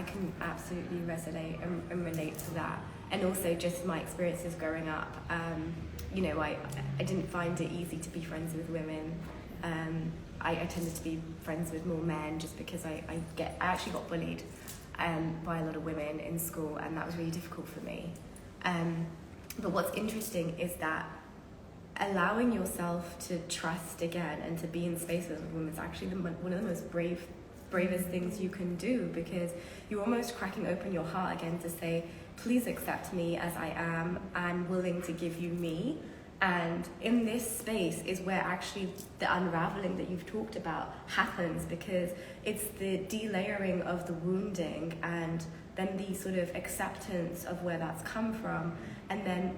can absolutely resonate and relate to that. And also just my experiences growing up, you know, I didn't find it easy to be friends with women. I tended to be friends with more men just because I actually got bullied by a lot of women in school, and that was really difficult for me. But what's interesting is that allowing yourself to trust again and to be in spaces with women is actually one of the most bravest things you can do, because you're almost cracking open your heart again to say, please accept me as I am. I'm willing to give you me. And in this space is where actually the unraveling that you've talked about happens, because it's the delayering of the wounding and then the sort of acceptance of where that's come from, and then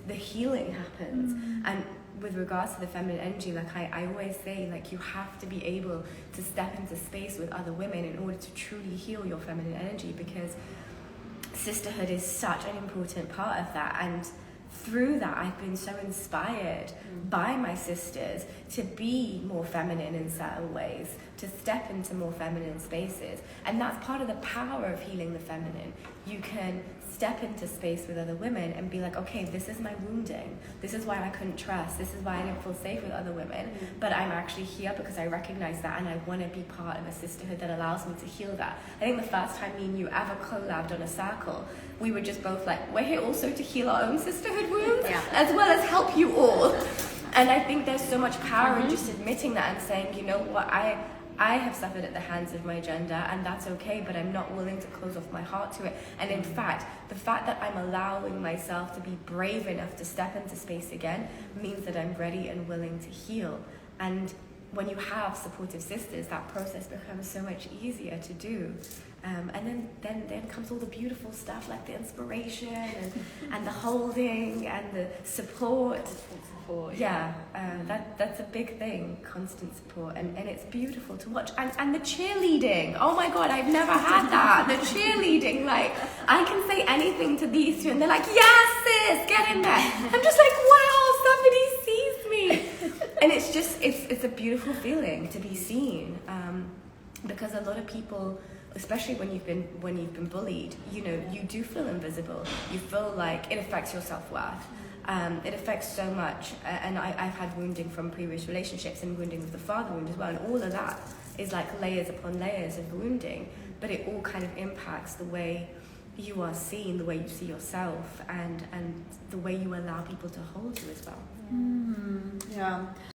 the healing happens. And with regards to the feminine energy, like I always say, like you have to be able to step into space with other women in order to truly heal your feminine energy, because sisterhood is such an important part of that. And through that, I've been so inspired by my sisters to be more feminine in certain ways, to step into more feminine spaces. And that's part of the power of healing the feminine. You can step into space with other women and be like, okay, this is my wounding. This is why I couldn't trust. This is why I didn't feel safe with other women. But I'm actually here because I recognize that, and I want to be part of a sisterhood that allows me to heal that. I think the first time me and you ever collabed on a circle, we were just both like, we're here also to heal our own sisterhood wounds, as well as help you all. And I think there's so much power in just admitting that and saying, you know what, I have suffered at the hands of my gender, and that's okay, but I'm not willing to close off my heart to it. And in fact, the fact that I'm allowing myself to be brave enough to step into space again means that I'm ready and willing to heal. And when you have supportive sisters, that process becomes so much easier to do. And then comes all the beautiful stuff like the inspiration and the holding and the support. That's a big thing, constant support, and it's beautiful to watch. And the cheerleading, oh my god, I've never had that. The cheerleading, like I can say anything to these two and they're like, yes sis, get in there. I'm just like, wow, somebody sees me. And it's just, it's a beautiful feeling to be seen, because a lot of people, especially when you've been bullied, you know, you do feel invisible. You feel like it affects your self-worth. It affects so much, and I've had wounding from previous relationships and wounding with the father wound as well, and all of that is like layers upon layers of wounding, but it all kind of impacts the way you are seen, the way you see yourself, and the way you allow people to hold you as well. Yeah.